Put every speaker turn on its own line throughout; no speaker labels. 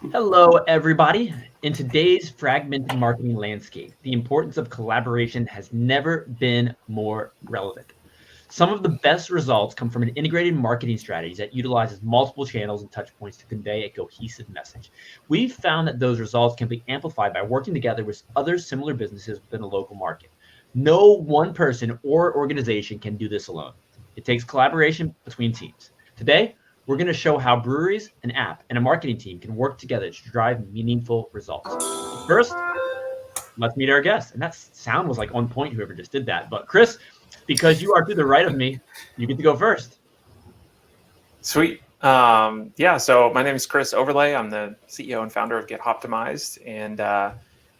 Hello, everybody. In today's fragmented marketing landscape, the importance of collaboration has never been more relevant. Some of the best results come from an integrated marketing strategy that utilizes multiple channels and touch points to convey a cohesive message. We've found that those results can be amplified by working together with other similar businesses within a local market. No one person or organization can do this alone. It takes collaboration between teams. Today, we're going to show how breweries, an app, and a marketing team can work together to drive meaningful results. First, let's meet our guest. And that sound was like on point, whoever just did that. But Chris, because you are to the right of me, you get to go first.
Sweet. So my name is Chris Overlay. I'm the CEO and founder of Get Hoptimized, and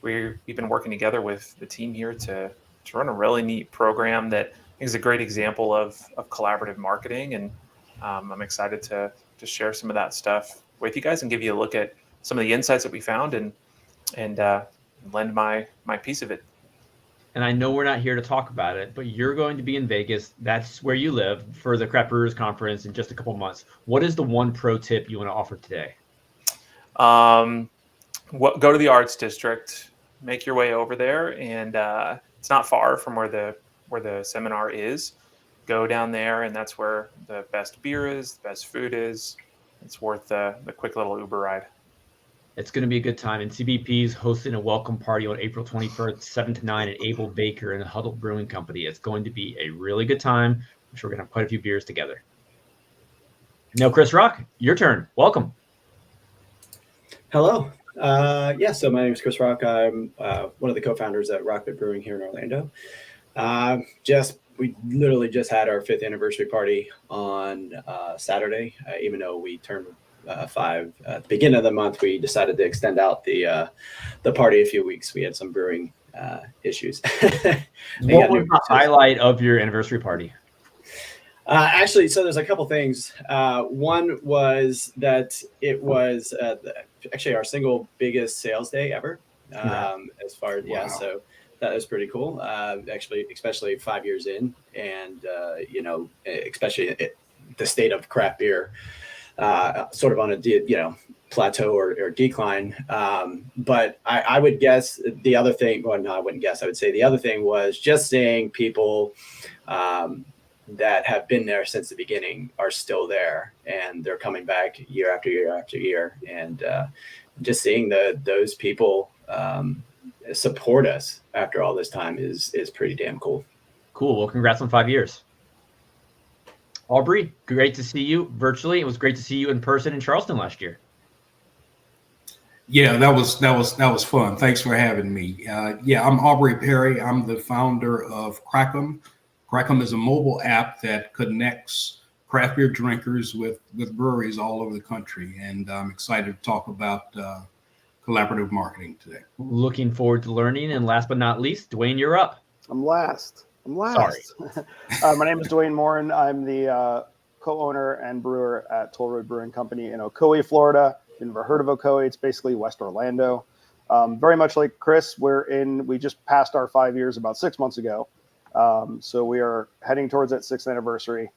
we've been working together with the team here to run a really neat program that I think is a great example of collaborative marketing. And I'm excited to share some of that stuff with you guys and give you a look at some of the insights that we found and lend my piece of it.
And I know we're not here to talk about it, but you're going to be in Vegas. That's where you live for the Craft Brewers Conference in just a couple months. What is the one pro tip you want to offer today?
Go to the Arts District, make your way over there, and it's not far from where the seminar is. Go down there, and that's where the best beer is, the best food is. It's worth the quick little Uber ride.
It's going to be a good time. And CBP is hosting a welcome party on April 21st, 7 to 9 at Abel Baker and the Huddle Brewing Company. It's going to be a really good time. I'm sure we're going to have quite a few beers together. Now, Chris Rock, your turn. Welcome.
Hello. So my name is Chris Rock. I'm one of the co-founders at RockPit Brewing here in Orlando. We literally just had our 5th anniversary party on Saturday. Even though we turned 5 at the beginning of the month, we decided to extend out the party a few weeks. We had some brewing issues.
What was the highlight of your anniversary party?
So there's a couple things. One was that it was actually our single biggest sales day ever. As far as
Wow.
So that was pretty cool. Actually, especially 5 years in, and especially the state of craft beer, sort of on a plateau or decline. But I would guess the other thing. Well, no, I wouldn't guess. I would say the other thing was just seeing people that have been there since the beginning are still there, and they're coming back year after year after year, and just seeing those people support us after all this time is pretty damn cool.
Cool. Well, congrats on 5 years. Aubrey, great to see you virtually. It was great to see you in person in Charleston last year.
Yeah, that was fun. Thanks for having me. I'm Aubrey Perry. I'm the founder of Crackem. Crackem is a mobile app that connects craft beer drinkers with breweries all over the country, and I'm excited to talk about collaborative marketing today.
Looking forward to learning. And last but not least, Duane, you're up.
I'm last.
Sorry.
My name is Duane Morin. I'm the co-owner and brewer at Toll Road Brewing Company in Ocoee, Florida. If you've never heard of Ocoee, it's basically West Orlando. Very much like Chris, we just passed our 5 years about 6 months ago. So we are heading towards that 6th anniversary,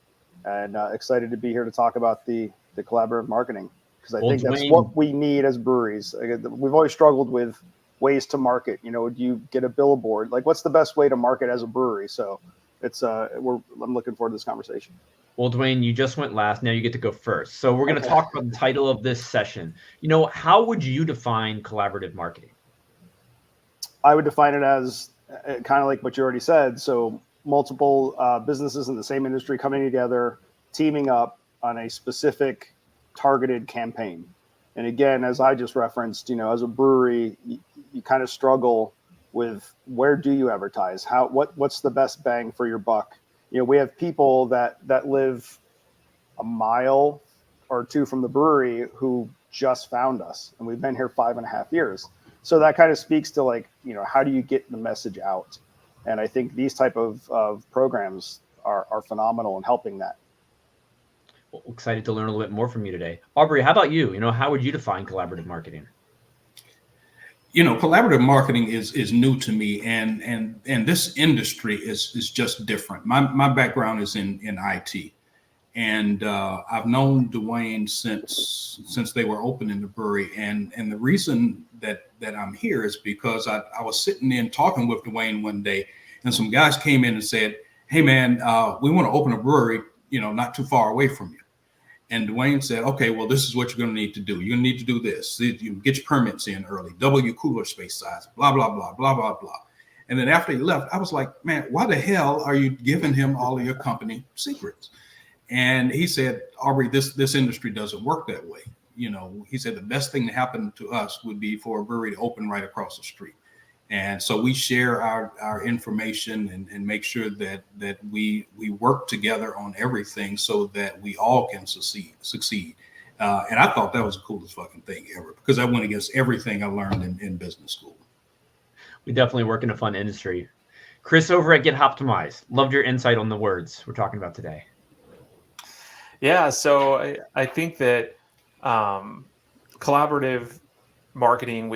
and excited to be here to talk about the collaborative marketing, because I think that's what we need as breweries. We've always struggled with ways to market. Do you get a billboard? Like, what's the best way to market as a brewery? So I'm looking forward to this conversation.
Well, Duane, you just went last. Now you get to go first. So we're going to talk about the title of this session. How would you define collaborative marketing?
I would define it as kind of like what you already said. So multiple businesses in the same industry coming together, teaming up on a specific targeted campaign. And again, as I just referenced, as a brewery, you kind of struggle with where do you advertise? What's the best bang for your buck? We have people that live a mile or two from the brewery who just found us, and we've been here 5.5 years. So that kind of speaks to how do you get the message out? And I think these type of programs are phenomenal in helping that.
Well, excited to learn a little bit more from you today. Aubrey, how about you? How would you define collaborative marketing?
Collaborative marketing is new to me, and this industry is just different. My background is in IT, And I've known Duane since they were opening the brewery. And the reason that I'm here is because I was sitting in talking with Duane one day, and some guys came in and said, "Hey man, we want to open a brewery, not too far away from you." And Duane said, "Okay, well, this is what you're going to need to do. You're going to need to do this. You get your permits in early, double your cooler space size, blah, blah, blah, blah, blah, blah." And then after he left, I was like, "Man, why the hell are you giving him all of your company secrets?" And he said, "Aubrey, this industry doesn't work that way." He said the best thing to happen to us would be for a brewery to open right across the street. And so we share our information and make sure that we work together on everything so that we all can succeed. And I thought that was the coolest fucking thing ever, because I went against everything I learned in business school.
We definitely work in a fun industry. Chris over at Get Hoptimized, loved your insight on the words we're talking about today.
Yeah, so I think that collaborative marketing,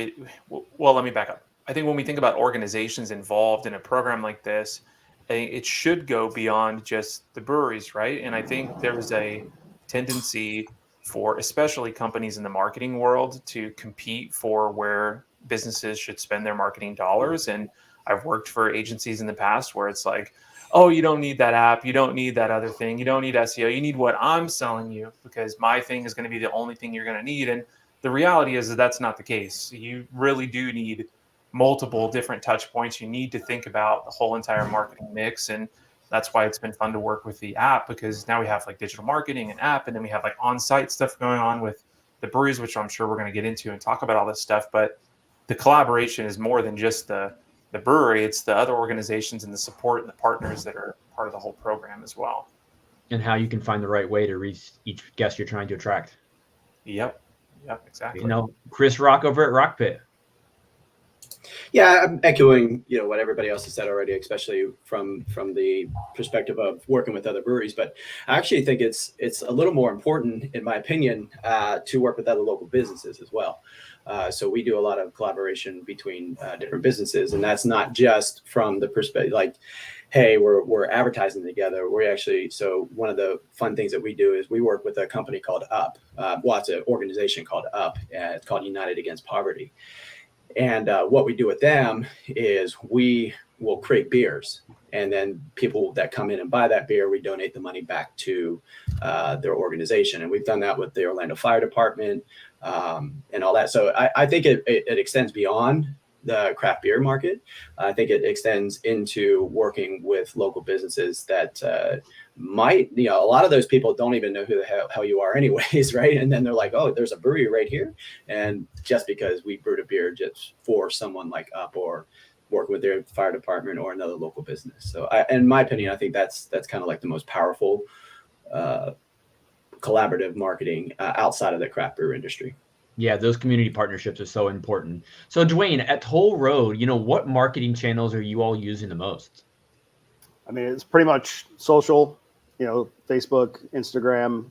well, let me back up. I think when we think about organizations involved in a program like this, it should go beyond just the breweries, right? And I think there's a tendency for especially companies in the marketing world to compete for where businesses should spend their marketing dollars. And I've worked for agencies in the past where it's like, "Oh, you don't need that app. You don't need that other thing. You don't need SEO. You need what I'm selling you, because my thing is going to be the only thing you're going to need." And the reality is that that's not the case. You really do need multiple different touch points. You need to think about the whole entire marketing mix. And that's why it's been fun to work with the app, because now we have like digital marketing and app, and then we have like on-site stuff going on with the breweries, which I'm sure we're going to get into and talk about all this stuff. But the collaboration is more than just the brewery. It's the other organizations and the support and the partners that are part of the whole program as well.
And how you can find the right way to reach each guest you're trying to attract.
Yep, exactly.
Chris Rock over at RockPit.
Yeah, I'm echoing, what everybody else has said already, especially from the perspective of working with other breweries. But I actually think it's a little more important, in my opinion, to work with other local businesses as well. So we do a lot of collaboration between different businesses, and that's not just from the perspective like, hey, we're advertising together. So one of the fun things that we do is we work with a company called UP. It's an organization called UP. It's called United Against Poverty. And what we do with them is we will create beers, and then people that come in and buy that beer, we donate the money back to their organization. And we've done that with the Orlando Fire Department and all that. So I think it extends beyond the craft beer market. I think it extends into working with local businesses that might, a lot of those people don't even know who the hell you are anyways, right? And then they're like, "Oh, there's a brewery right here." And just because we brewed a beer just for someone like UP, or work with their fire department or another local business. So in my opinion, I think that's kind of like the most powerful collaborative marketing outside of the craft brewer industry.
Yeah, those community partnerships are so important. So Duane, at Toll Road, what marketing channels are you all using the most?
I mean, it's pretty much social, Facebook, Instagram.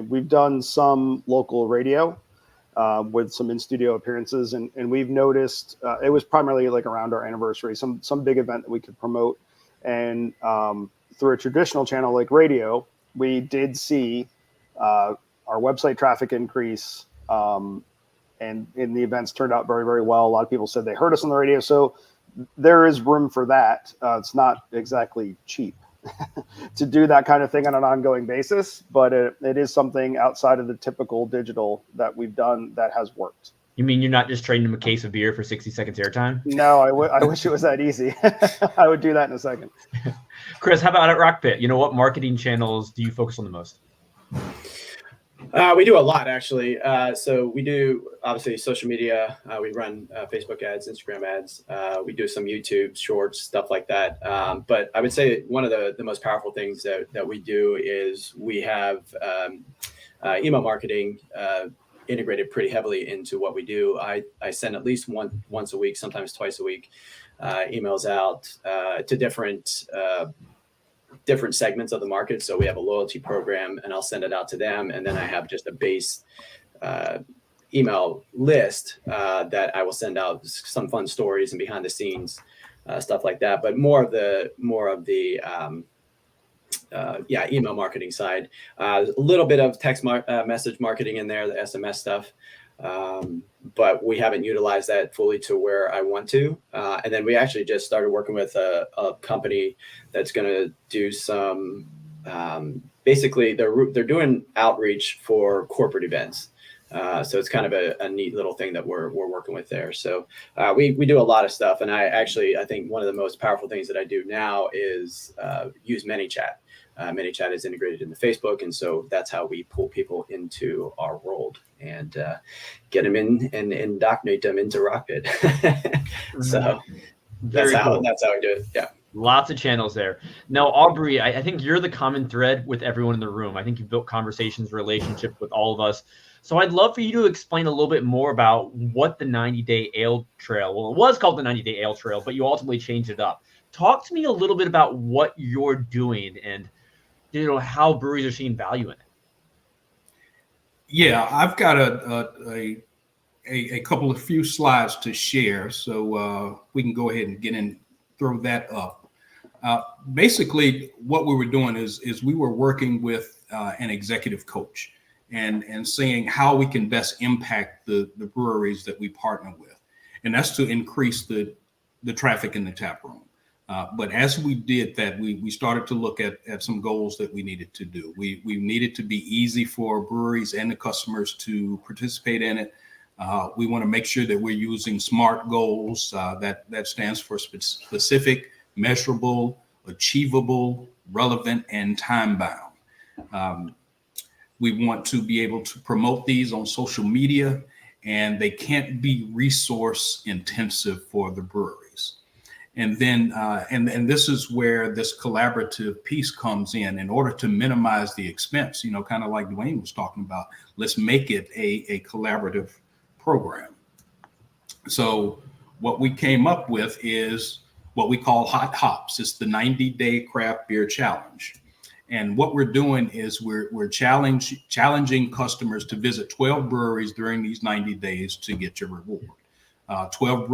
We've done some local radio with some in-studio appearances, and we've noticed it was primarily like around our anniversary, some big event that we could promote. And through a traditional channel like radio, we did see our website traffic increase, and the events turned out very, very well. A lot of people said they heard us on the radio. So there is room for that. It's not exactly cheap to do that kind of thing on an ongoing basis, but it is something outside of the typical digital that we've done that has worked.
You mean you're not just trading them a case of beer for 60 seconds airtime?
No, I wish it was that easy. I would do that in a second.
Chris, how about at RockPit? What marketing channels do you focus on the most?
We do a lot, actually. So we do, obviously, social media. We run Facebook ads, Instagram ads. We do some YouTube shorts, stuff like that. But I would say one of the most powerful things that we do is we have email marketing integrated pretty heavily into what we do. I send at least once a week, sometimes twice a week, emails out to different segments of the market. So we have a loyalty program, and I'll send it out to them. And then I have just a base email list that I will send out some fun stories and behind the scenes stuff like that. But more of the email marketing side. A little bit of text message marketing in there, the SMS stuff. But we haven't utilized that fully to where I want to. And then we actually just started working with a company that's going to do some, basically they're doing outreach for corporate events. So it's kind of a neat little thing that we're working with there. So we do a lot of stuff. And I think one of the most powerful things that I do now is use ManyChat. ManyChat is integrated into Facebook. And so that's how we pull people into our world and get them in and indoctrinate them into RockPit. So that's how we do it. Yeah.
Lots of channels there. Now, Aubrey, I think you're the common thread with everyone in the room. I think you've built conversations, relationships with all of us. So I'd love for you to explain a little bit more about what the 90-day ale trail, well, it was called the 90-day ale trail, but you ultimately changed it up. Talk to me a little bit about what you're doing and how breweries are seeing value in it.
Yeah, I've got a couple of few slides to share, so we can go ahead and throw that up. Basically, what we were doing is we were working with an executive coach and saying how we can best impact the breweries that we partner with, and that's to increase the traffic in the tap room. But as we did that, we started to look at some goals that we needed to do. We needed to be easy for breweries and the customers to participate in it. We want to make sure that we're using SMART goals. That stands for specific, measurable, achievable, relevant, and time-bound. We want to be able to promote these on social media, and they can't be resource intensive for the breweries. And then, and this is where this collaborative piece comes in order to minimize the expense, kind of like Duane was talking about. Let's make it a collaborative program. So what we came up with is what we call Hot Hops. It's the 90-day craft beer challenge. And what we're doing is we're challenging customers to visit 12 breweries during these 90 days to get your reward. 12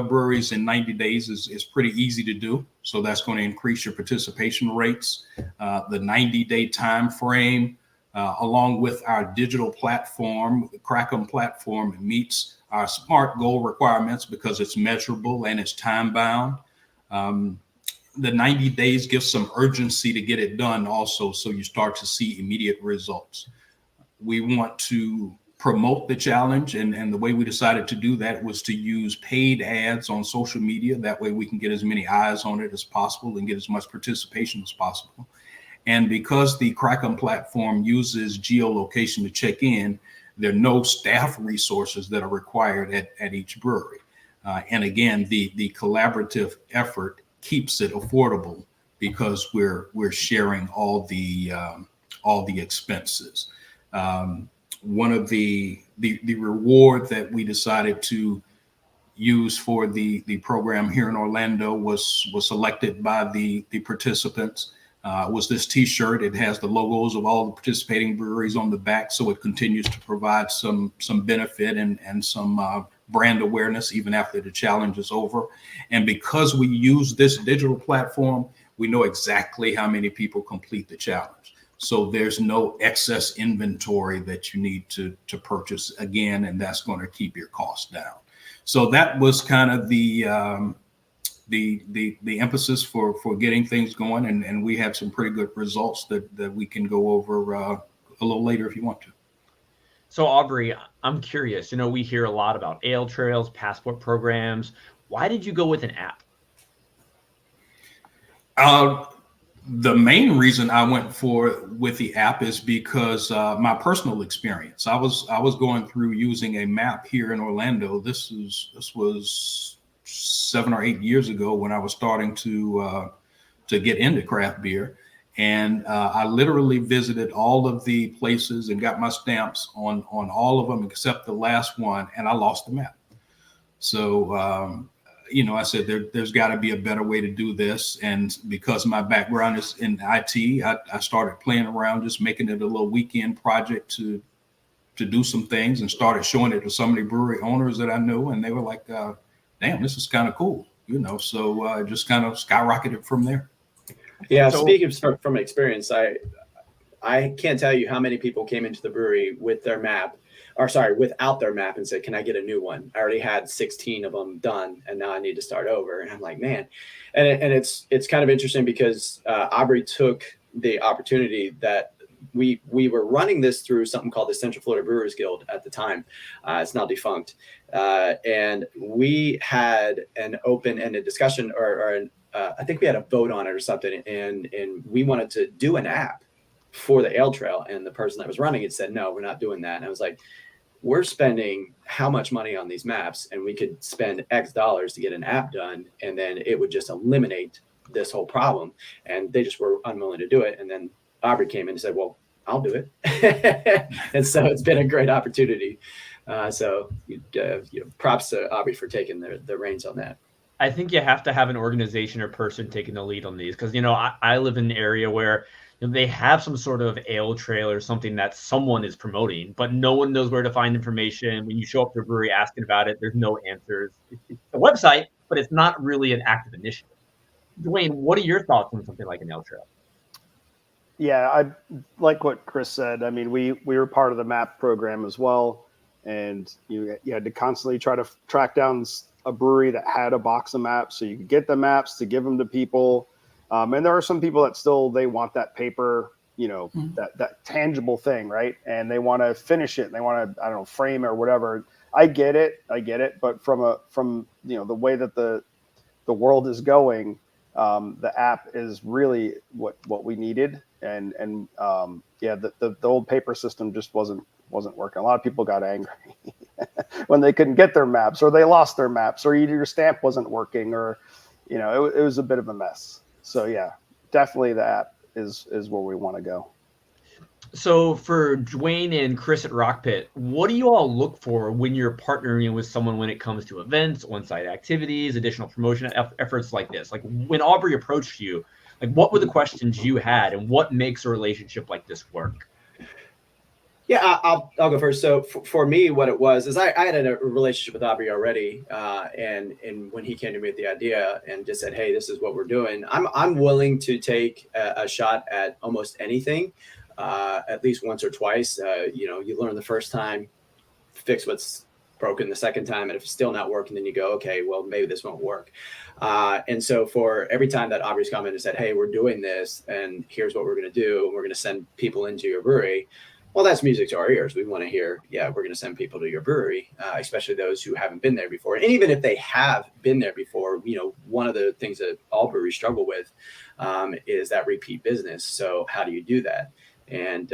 breweries in 90 days is pretty easy to do. So that's going to increase your participation rates. The 90-day time frame, along with our digital platform, the Crackem platform, meets our SMART goal requirements because it's measurable and it's time bound. The 90 days gives some urgency to get it done also, so you start to see immediate results. We want to promote the challenge, and the way we decided to do that was to use paid ads on social media. That way we can get as many eyes on it as possible and get as much participation as possible. And because the Crackem platform uses geolocation to check in, there are no staff resources that are required at each brewery. And again, the collaborative effort keeps it affordable because we're sharing all the expenses. One of the reward that we decided to use for the program here in Orlando was selected by the participants. Was this T-shirt. It has the logos of all the participating breweries on the back, so it continues to provide some benefit and some brand awareness even after the challenge is over. And because we use this digital platform, we know exactly how many people complete the challenge. So there's no excess inventory that you need to purchase again, and that's going to keep your costs down. So that was kind of the emphasis for getting things going, and we have some pretty good results that we can go over a little later if you want to.
So Aubrey, I'm curious, we hear a lot about ale trails, passport programs. Why did you go with an app?
The main reason I went with the app is because my personal experience. I was going through using a map here in Orlando. This was 7 or 8 years ago when I was starting to get into craft beer, and I literally visited all of the places and got my stamps on all of them except the last one, and I lost the map. So I said there's got to be a better way to do this, and because my background is in IT, I started playing around, just making it a little weekend project to do some things, and started showing it to some of the brewery owners that I knew, and they were like, damn, this is kind of cool, so just kind of skyrocketed from there.
Yeah,
So
speaking from experience, I can't tell you how many people came into the brewery with their map, or sorry, without their map and said, "Can I get a new one?" I already had 16 of them done, and now I need to start over. And I'm like, man, and it's kind of interesting because Aubrey took the opportunity that we were running this through something called the Central Florida Brewers Guild at the time. It's now defunct, and we had an open-ended discussion, I think we had a vote on it or something, and we wanted to do an app for the ale trail, and the person that was running it said, "No, we're not doing that." And I was like, "We're spending how much money on these maps, and we could spend X dollars to get an app done, and then it would just eliminate this whole problem." And they just were unwilling to do it. And then Aubrey came in and said, "Well, I'll do it." And so it's been a great opportunity. So props to Aubrey for taking the reins on that.
I think you have to have an organization or person taking the lead on these, because I live in an area where they have some sort of ale trail or something that someone is promoting, but no one knows where to find information. When you show up to a brewery asking about it, there's no answers. It's a website, but it's not really an active initiative. Duane, what are your thoughts on something like an ale trail?
Yeah, I like what Chris said. I mean, we were part of the MAP program as well, and you had to constantly try to track down a brewery that had a box of maps, so you could get the maps to give them to people. And there are some people that still, they want that paper, that tangible thing, right? And they want to finish it, and they want to, I don't know, frame it or whatever. I get it, but from the way that the world is going, the app is really what we needed. And the old paper system just wasn't working. A lot of people got angry when they couldn't get their maps, or they lost their maps, or either your stamp wasn't working, or it was a bit of a mess. So yeah, definitely the app is where we want to go.
So for Duane and Chris at RockPit, what do you all look for when you're partnering with someone when it comes to events, on-site activities, additional promotion efforts like this? Like when Aubrey approached you, like what were the questions you had, and what makes a relationship like this work?
Yeah, I'll go first. So for me, what it was is I had a relationship with Aubrey already, and when he came to me with the idea and just said, "Hey, this is what we're doing," I'm willing to take a shot at almost anything, at least once or twice. You learn the first time, fix what's broken the second time, and if it's still not working, then you go, "Okay, well maybe this won't work." And so for every time that Aubrey's come in and said, "Hey, we're doing this, and here's what we're going to do, and we're going to send people into your brewery." Well, that's music to our ears. We want to hear, yeah, we're going to send people to your brewery, especially those who haven't been there before. And even if they have been there before, one of the things that all breweries struggle with is that repeat business. So how do you do that? And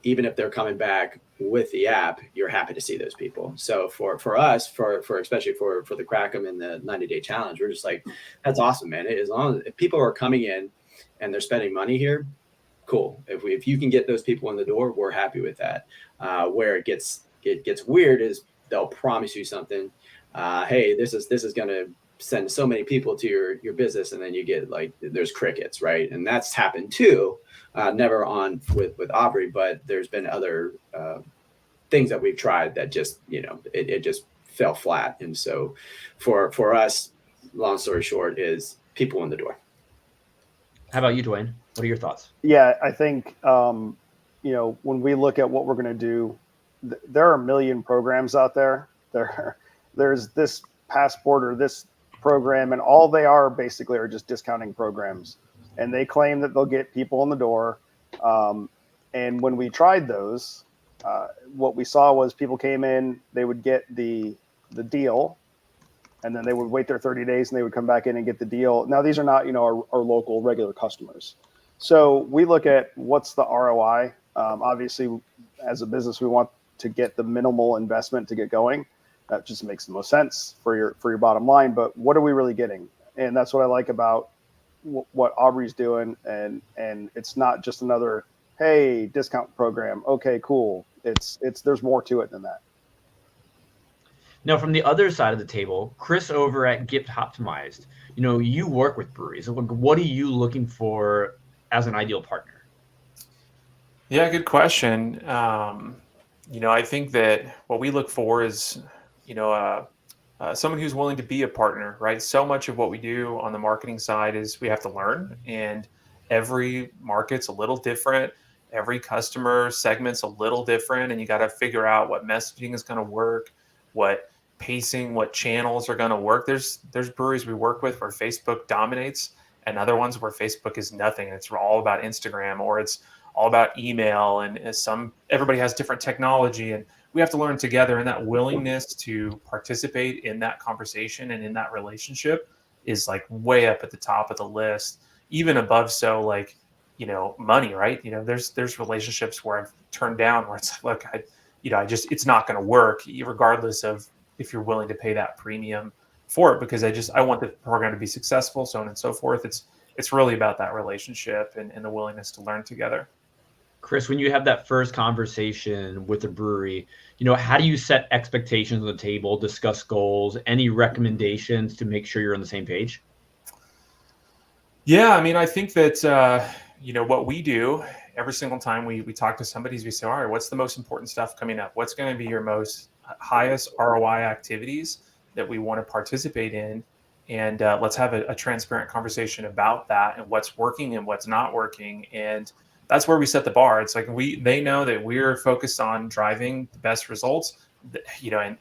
even if they're coming back with the app, you're happy to see those people. So for us, for especially for the Crackem and the 90-day challenge, we're just like, that's awesome, man. As long as people are coming in and they're spending money here, cool. If you can get those people in the door, we're happy with that. Where it gets weird is they'll promise you something. Hey, this is going to send so many people to your business, and then you get like there's crickets, right? And that's happened too. Never on with Aubrey, but there's been other things that we've tried that just it just fell flat. And so for us, long story short, is people in the door.
How about you, Duane? What are your thoughts?
Yeah, I think, when we look at what we're going to do, there are a million programs out there. There's this passport or this program, and all they are basically are just discounting programs. And they claim that they'll get people in the door. And when we tried those, what we saw was people came in, they would get the deal, and then they would wait their 30 days and they would come back in and get the deal. Now, these are not, our local regular customers. So we look at what's the ROI. Obviously, as a business, we want to get the minimal investment to get going. That just makes the most sense for your bottom line. But what are we really getting? And that's what I like about what Aubrey's doing. And it's not just another, hey, discount program. Okay, cool. It's there's more to it than that.
Now, from the other side of the table, Chris over at Hoptimized, you work with breweries. What are you looking for as an ideal partner?
Yeah, good question. I think that what we look for is, someone who's willing to be a partner, right? So much of what we do on the marketing side is we have to learn. And every market's a little different. Every customer segment's a little different, and you got to figure out what messaging is going to work, what pacing, what channels are going to work. There's breweries we work with where Facebook dominates, and other ones where Facebook is nothing. It's all about Instagram, or it's all about email, and everybody has different technology, and we have to learn together. And that willingness to participate in that conversation and in that relationship is like way up at the top of the list, even above like, money, right? There's relationships where I've turned down where it's like, it's not going to work, regardless of if you're willing to pay that premium for it, because I want the program to be successful, so on and so forth. It's really about that relationship and the willingness to learn together.
Chris, when you have that first conversation with the brewery, how do you set expectations on the table, discuss goals, any recommendations to make sure you're on the same page?
Yeah, I mean, I think that, what we do every single time we talk to somebody is we say, all right, what's the most important stuff coming up? What's going to be your most highest ROI activities that we want to participate in? And let's have a transparent conversation about that and what's working and what's not working. And that's where we set the bar. It's like they know that we're focused on driving the best results, and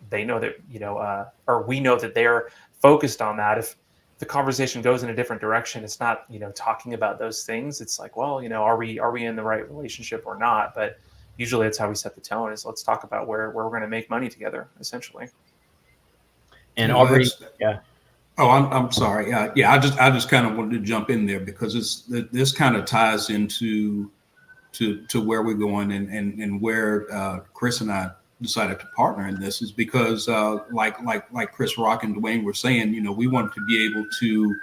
they know that, or we know that they're focused on that. If the conversation goes in a different direction, it's not, talking about those things. It's like, well, are we in the right relationship or not? But usually it's how we set the tone, is let's talk about where we're going to make money together, essentially.
And Aubrey, yeah.
Oh, I'm sorry. Yeah, I just kind of wanted to jump in there because this kind of ties into where we're going and where Chris and I decided to partner in this is because like Chris Rock and Duane were saying, we wanted to be able to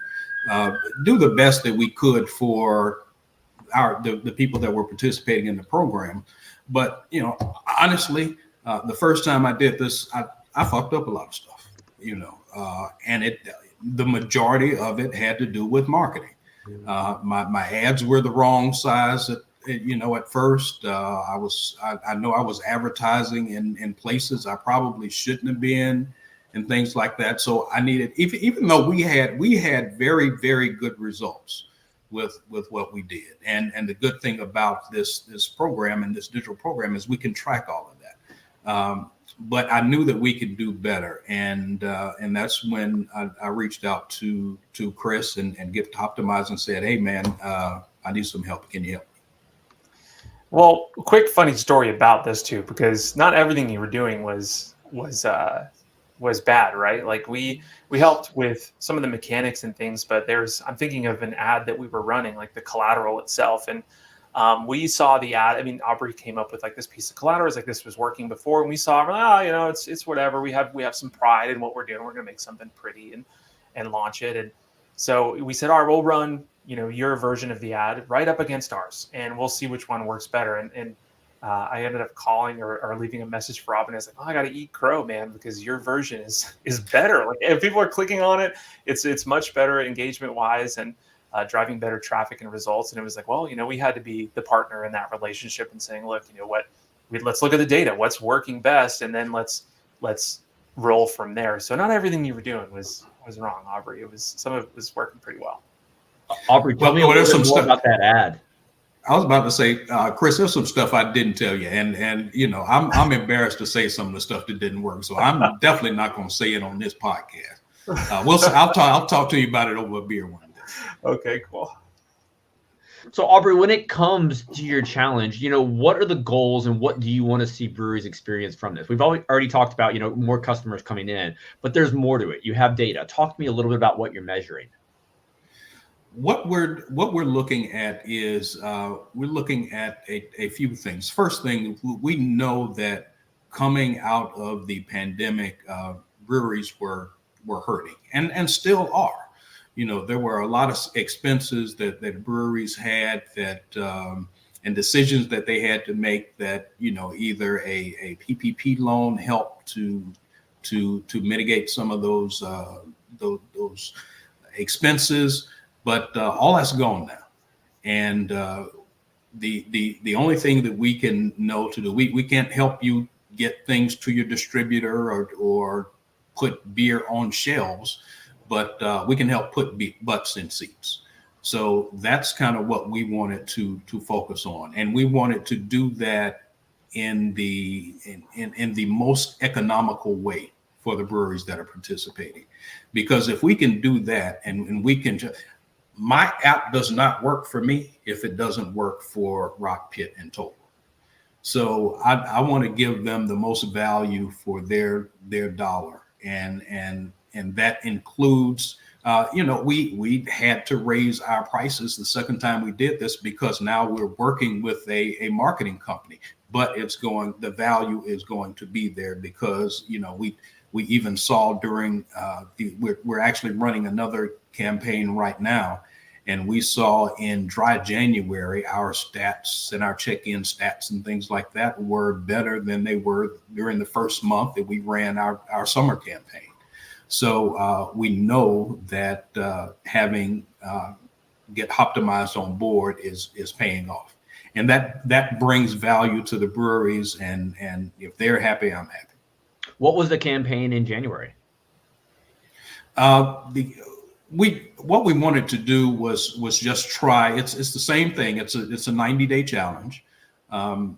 do the best that we could for the people that were participating in the program. But honestly, the first time I did this, I fucked up a lot of stuff, and the majority of it had to do with marketing. My ads were the wrong size at first. I know I was advertising in places I probably shouldn't have been and things like that. So I needed, even though we had very, very good results with what we did. And the good thing about this program and this digital program is we can track all of that. But I knew that we could do better. And that's when I reached out to Chris and Get Hoptimized and said, hey man, I need some help. Can you help me?
Well, a quick funny story about this too, because not everything you were doing was bad, right? Like we helped with some of the mechanics and things, but I'm thinking of an ad that we were running, like the collateral itself. And we saw the ad. I mean, Aubrey came up with like this piece of collateral. It's like, this was working before. And we saw, it's whatever. We have some pride in what we're doing. We're going to make something pretty and launch it. And so we said, all right, we'll run, your version of the ad right up against ours, and we'll see which one works better. And I ended up calling or leaving a message for Rob, and I was like, I got to eat crow, man, because your version is better. Like, if people are clicking on it, it's much better engagement wise and driving better traffic and results. And it was like, well, we had to be the partner in that relationship and saying, look, let's look at the data, what's working best, and then let's roll from there. So not everything you were doing was wrong, Aubrey. Some of it was working pretty well.
Aubrey, tell me a little bit more about that ad.
I was about to say, Chris, there's some stuff I didn't tell you, and I'm embarrassed to say some of the stuff that didn't work. So I'm definitely not going to say it on this podcast. I'll talk to you about it over a beer one day.
Okay, cool.
So Aubrey, when it comes to your challenge, what are the goals and what do you want to see breweries experience from this? We've already talked about, more customers coming in, but there's more to it. You have data. Talk to me a little bit about what you're measuring.
What we're looking at is we're looking at a few things. First thing, we know that coming out of the pandemic, breweries were hurting and still are. There were a lot of expenses that breweries had and decisions that they had to make that either a PPP loan helped to mitigate some of those expenses. But all that's gone now, and the only thing that we can know to do, we can't help you get things to your distributor or put beer on shelves, but we can help put butts in seats. So that's kind of what we wanted to focus on, and we wanted to do that in the most economical way for the breweries that are participating. Because if we can do that, and we can just, my app does not work for me if it doesn't work for RockPit in total. So I want to give them the most value for their dollar, and that includes, we had to raise our prices the second time we did this, because now we're working with a marketing company, but the value is going to be there, because we even saw during we're actually running another campaign right now, and we saw in dry January our stats and our check-in stats and things like that were better than they were during the first month that we ran our summer campaign. So we know that having Get Hoptimized on board is paying off, and that brings value to the breweries, and if they're happy, I'm happy.
What was the campaign in January?
What we wanted to do was just try. It's the same thing. It's a 90-day challenge, but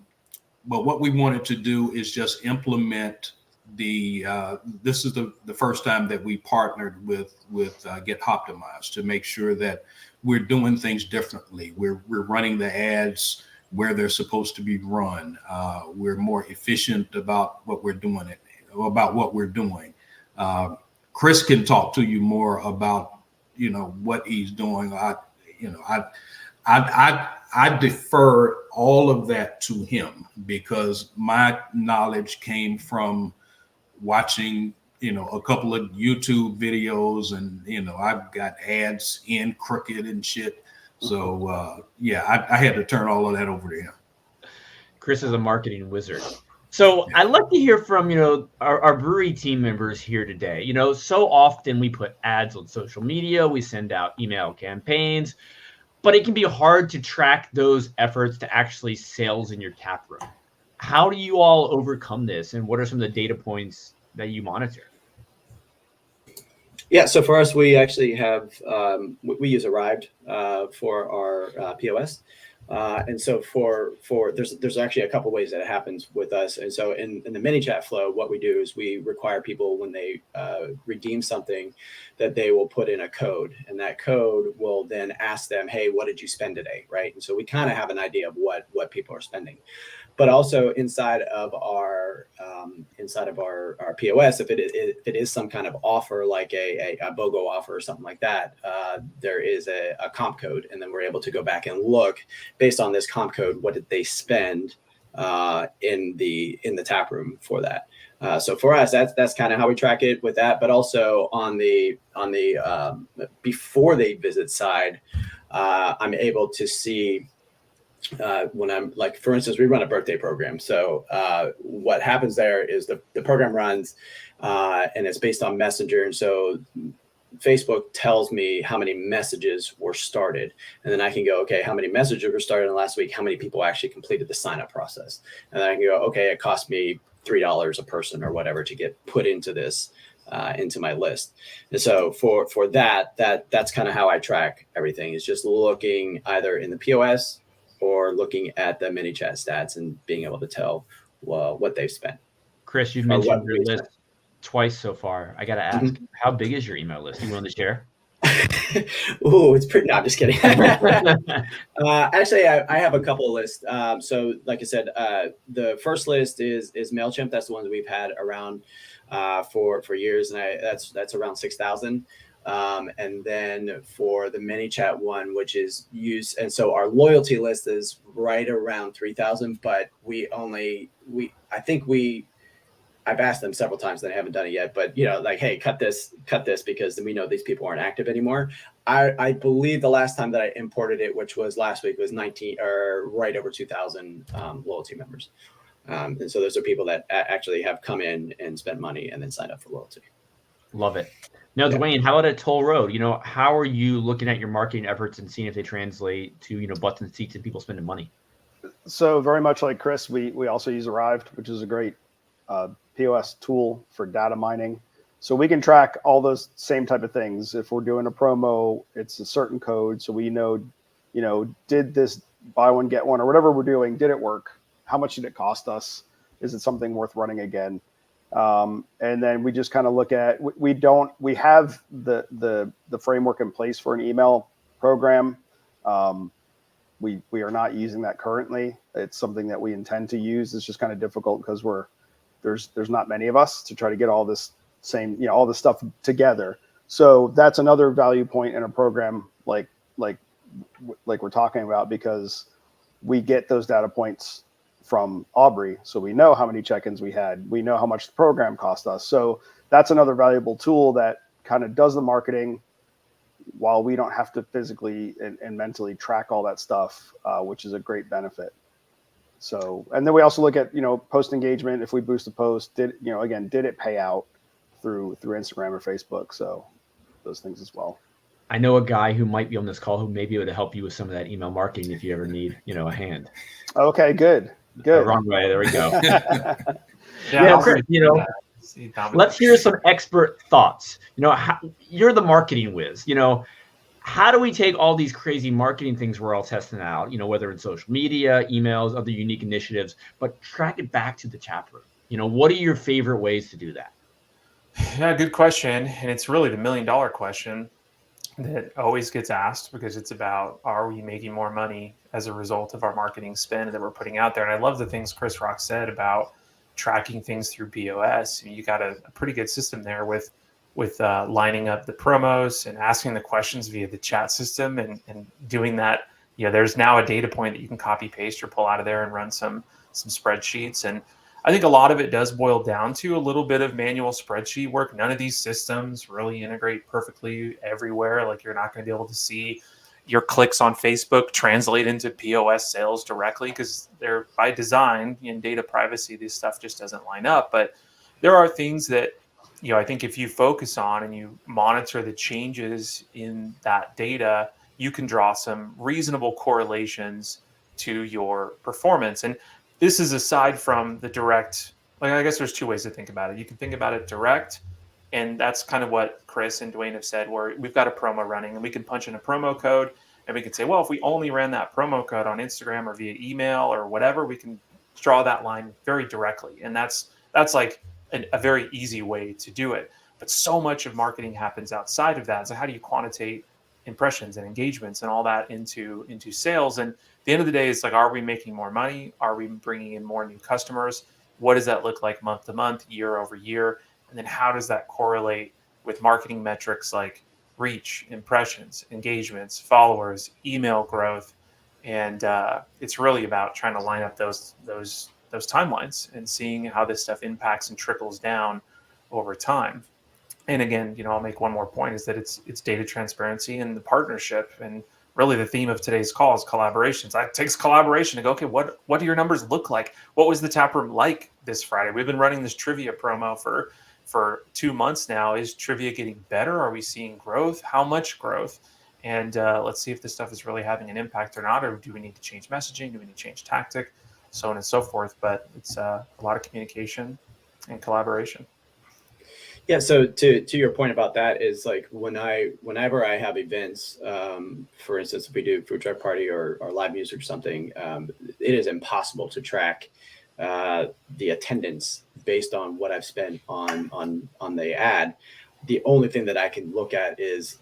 what we wanted to do is just implement this is the first time that we partnered with Get Hoptimized to make sure that we're doing things differently. We're running the ads where they're supposed to be run. We're more efficient about what we're doing. Chris can talk to you more about what he's doing. I defer all of that to him, because my knowledge came from watching a couple of YouTube videos, and I've got ads in Crooked and shit. So I had to turn all of that over to him.
Chris is a marketing wizard. So I'd like to hear from, our brewery team members here today. So often we put ads on social media, we send out email campaigns, but it can be hard to track those efforts to actually sales in your tap room. How do you all overcome this, and what are some of the data points that you monitor?
Yeah, so for us, we actually have, we use Arrived for our POS. And so there's actually a couple ways that it happens with us. And so in the mini chat flow, what we do is we require people, when they redeem something, that they will put in a code, and that code will then ask them, hey, what did you spend today? Right. And so we kind of have an idea of what people are spending. But also inside of our POS, if it is some kind of offer, like a BOGO offer or something like that, there is a comp code, and then we're able to go back and look based on this comp code, what did they spend in the tap room for that. So for us, that's kind of how we track it with that. But also on the before they visit side, I'm able to see. When I'm, like, for instance, we run a birthday program. So what happens there is the program runs and it's based on Messenger. And so Facebook tells me how many messages were started. And then I can go, okay, how many messages were started in the last week? How many people actually completed the sign up process? And then I can go, okay, it cost me $3 a person or whatever to get put into this, into my list. And so for that's kind of how I track everything, is just looking either in the POS or looking at the mini chat stats and being able to tell what they've spent.
Chris, you've mentioned your list twice so far. I got to ask, how big is your email list? You willing to share?
Ooh, it's pretty. No, I'm just kidding. Actually, I have a couple of lists. So, like I said, the first list is MailChimp. That's the one that we've had around for years, and that's around 6,000. And then for the mini chat one, which is used, and so our loyalty list is right around 3,000, but I've asked them several times, that I haven't done it yet, but like, hey, cut this because we know these people aren't active anymore. I believe the last time that I imported it, which was last week, was 19 or right over 2,000 loyalty members. And so those are people that actually have come in and spent money and then signed up for loyalty.
Love it. Now, Duane, how about at Toll Road? How are you looking at your marketing efforts and seeing if they translate to, butts and seats and people spending money?
So very much like Chris, we also use Arrived, which is a great POS tool for data mining. So we can track all those same type of things. If we're doing a promo, it's a certain code. So we know, did this buy one, get one, or whatever we're doing, did it work? How much did it cost us? Is it something worth running again? And then we just kind of look at, we have the framework in place for an email program. We are not using that currently. It's something that we intend to use. It's just kind of difficult because there's not many of us to try to get all this all this stuff together. So that's another value point in a program like we're talking about, because we get those data points from Aubrey. So we know how many check-ins we had. We know how much the program cost us. So that's another valuable tool that kind of does the marketing while we don't have to physically and mentally track all that stuff, which is a great benefit. So, and then we also look at, post engagement. If we boost a post, did it pay out through Instagram or Facebook? So those things as well.
I know a guy who might be on this call who may be able to help you with some of that email marketing if you ever need, a hand.
Okay, good.
Wrong way. There we go.
Chris,
let's hear some expert thoughts. You're the marketing whiz. How do we take all these crazy marketing things we're all testing out, whether it's social media, emails, other unique initiatives, but track it back to the taproom? What are your favorite ways to do that?
Yeah, good question. And it's really the $1 million question that always gets asked, because it's about, are we making more money as a result of our marketing spend that we're putting out there? And I love the things Chris Rock said about tracking things through POS. You got a pretty good system there with lining up the promos and asking the questions via the chat system and doing that. There's now a data point that you can copy paste or pull out of there and run some spreadsheets. And I think a lot of it does boil down to a little bit of manual spreadsheet work. None of these systems really integrate perfectly everywhere. Like, you're not going to be able to see your clicks on Facebook translate into POS sales directly, because they're by design, in data privacy, this stuff just doesn't line up. But there are things that, I think if you focus on and you monitor the changes in that data, you can draw some reasonable correlations to your performance. And this is aside from the direct, I guess there's two ways to think about it. You can think about it direct, and that's kind of what Chris and Duane have said, where we've got a promo running and we can punch in a promo code and we can say, well, if we only ran that promo code on Instagram or via email or whatever, we can draw that line very directly. And that's like a very easy way to do it. But so much of marketing happens outside of that. So how do you quantitate impressions and engagements and all that into sales? And at the end of the day, it's like, are we making more money? Are we bringing in more new customers? What does that look like month to month, year over year? And then how does that correlate with marketing metrics like reach, impressions, engagements, followers, email growth? And it's really about trying to line up those timelines and seeing how this stuff impacts and trickles down over time. And again, I'll make one more point, is that it's data transparency and the partnership. And really the theme of today's call is collaborations. It takes collaboration to go, okay, what do your numbers look like? What was the taproom like this Friday? We've been running this trivia promo for 2 months now. Is trivia getting better? Are we seeing growth? How much growth? And let's see if this stuff is really having an impact or not, or do we need to change messaging? Do we need to change tactic? So on and so forth. But it's a lot of communication and collaboration.
Yeah. So to your point about that is, like, whenever I have events, for instance, if we do food truck party or live music or something, it is impossible to track the attendance based on what I've spent on the ad. The only thing that I can look at is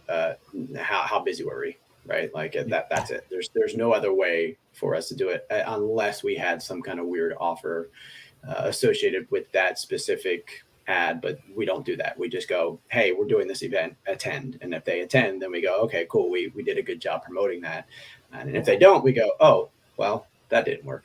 how busy were we, right? Like that's it. There's no other way for us to do it unless we had some kind of weird offer associated with that specific ad, but we don't do that. We just go, hey, we're doing this event, attend. And if they attend, then we go, okay, cool. We did a good job promoting that. And if they don't, we go, oh, well, that didn't work.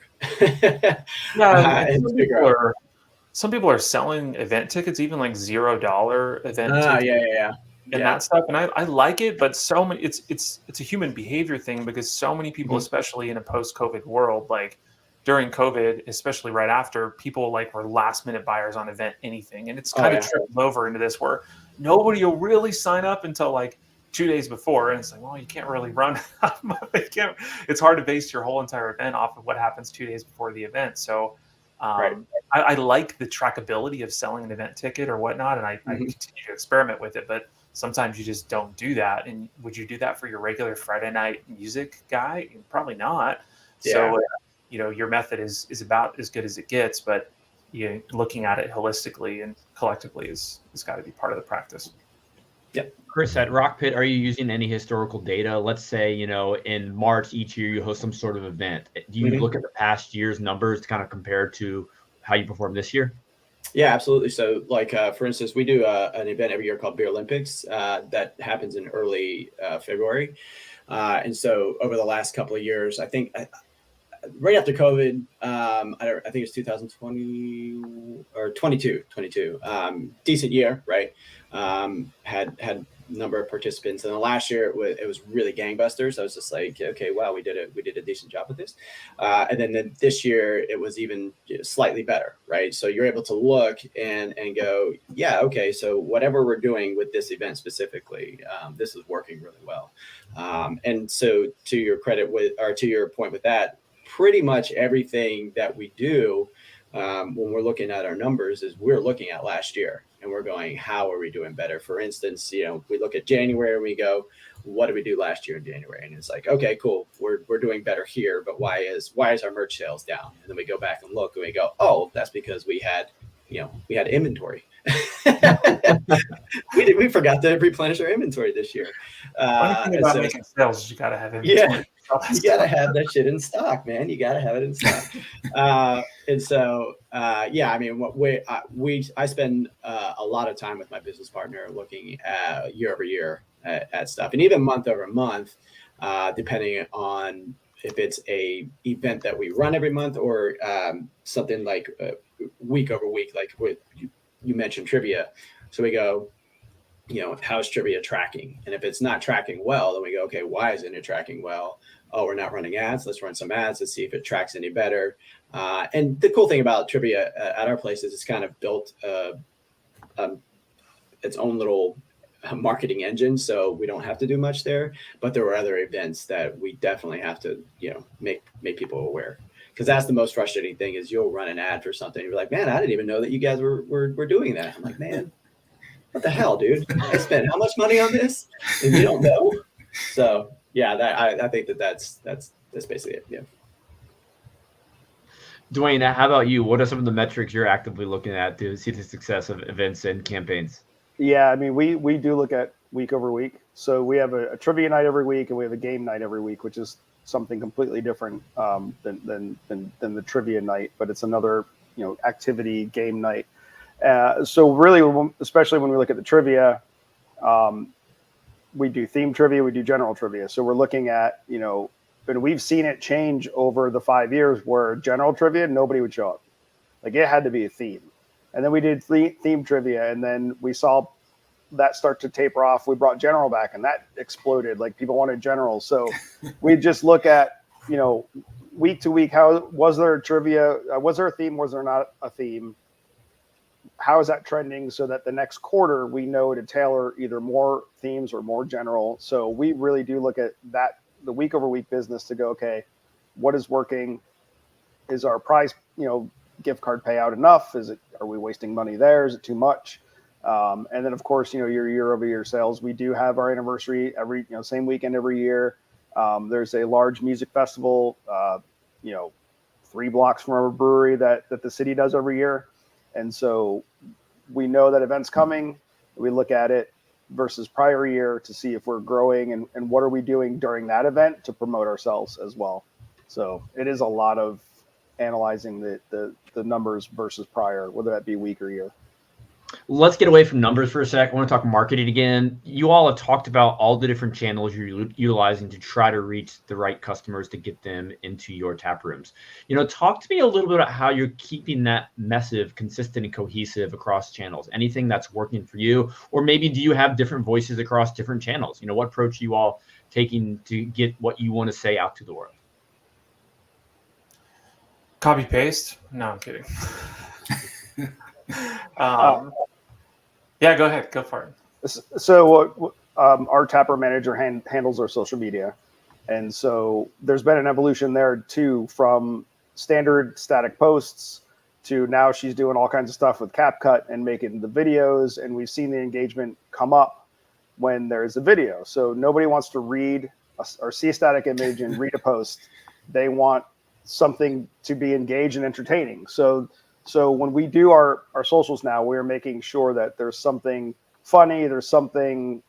Some people are selling event tickets, even like $0 event tickets.
Yeah.
And that stuff. And I like it, but so many, it's a human behavior thing, because so many people, especially in a post-COVID world, like during COVID, especially right after, people were last minute buyers on event anything. And it's kind of trickled over into this where nobody will really sign up until 2 days before. And it's like, well, you can't really run. It's hard to base your whole entire event off of what happens 2 days before the event. So
Right.
I like the trackability of selling an event ticket or whatnot, and I continue to experiment with it. But sometimes you just don't do that. And would you do that for your regular Friday night music guy? Probably not.
Yeah.
So, your method is about as good as it gets, but looking at it holistically and collectively is got to be part of the practice.
Yep.
Chris, at RockPit, are you using any historical data? Let's say, in March each year you host some sort of event. Do you look at the past year's numbers to kind of compare to how you performed this year?
Yeah, absolutely. So, like for instance, we do an event every year called Beer Olympics that happens in early February, and so over the last couple of years, I think right after COVID, I think it's 2020 or 22, decent year, right? Had number of participants, and the last year it was really gangbusters. I was just like, okay, wow, we did a decent job with this, and then this year it was even slightly better, right? So you're able to look and go, yeah, okay, so whatever we're doing with this event specifically, this is working really well, and so to your credit to your point with that, pretty much everything that we do when we're looking at our numbers is we're looking at last year and we're going, how are we doing better? For instance, we look at January and we go, what did we do last year in January? And it's like, okay, cool, we're doing better here, but why is our merch sales down? And then we go back and look and we go, oh, that's because we had inventory. we forgot to replenish our inventory this year.
One thing about making sales is you got to have inventory.
Yeah, you got to have that shit in stock, man. You got to have it in stock. And so, I mean, I spend a lot of time with my business partner looking at year over year at stuff, and even month over month, depending on if it's a event that we run every month or something like week over week, like you mentioned trivia. So we go, how's trivia tracking? And if it's not tracking well, then we go, okay, why isn't it tracking well? Oh, we're not running ads. Let's run some ads. Let's see if it tracks any better. And the cool thing about trivia at our place is it's kind of built its own little marketing engine. So we don't have to do much there, but there were other events that we definitely have to, make people aware. Because that's the most frustrating thing is you'll run an ad for something. And you're like, man, I didn't even know that you guys were doing that. I'm like, man, what the hell, dude? I spent how much money on this and you don't know? So yeah, I think that's basically it. Yeah.
Duane, how about you? What are some of the metrics you're actively looking at to see the success of events and campaigns?
Yeah, I mean, we do look at week over week. So we have a trivia night every week, and we have a game night every week, which is something completely different than the trivia night, but it's another activity game night. So really, especially when we look at the trivia, we do theme trivia, we do general trivia. So we're looking at and we've seen it change over the 5 years where general trivia nobody would show up, like it had to be a theme. And then we did theme trivia, and then we saw that start to taper off. We brought general back, and that exploded. Like people wanted general. So we just look at, week to week, how was there a trivia? Was there a theme? Was there not a theme? How is that trending so that the next quarter we know to tailor either more themes or more general? So we really do look at that, the week over week business to go, okay, what is working? Is our prize, gift card payout enough? Are we wasting money there? Is it too much? And then of course, your year over year sales. We do have our anniversary every, same weekend every year. There's a large music festival, 3 blocks from our brewery that the city does every year. And so we know that event's coming. We look at it versus prior year to see if we're growing and what are we doing during that event to promote ourselves as well. So it is a lot of analyzing the numbers versus prior, whether that be week or year.
Let's get away from numbers for a sec. I want to talk marketing again. You all have talked about all the different channels you're utilizing to try to reach the right customers to get them into your tap rooms. Talk to me a little bit about how you're keeping that message consistent and cohesive across channels. Anything that's working for you, or maybe do you have different voices across different channels? What approach are you all taking to get what you want to say out to the world?
Copy paste? No, I'm kidding. Yeah, go ahead. Go for it.
So our tapper manager handles our social media. And so there's been an evolution there too, from standard static posts to now she's doing all kinds of stuff with CapCut and making the videos. And we've seen the engagement come up when there's a video. So nobody wants to read or see a static image and read a post. They want something to be engaged and entertaining. So when we do our socials now, we're making sure that there's something funny, there's something,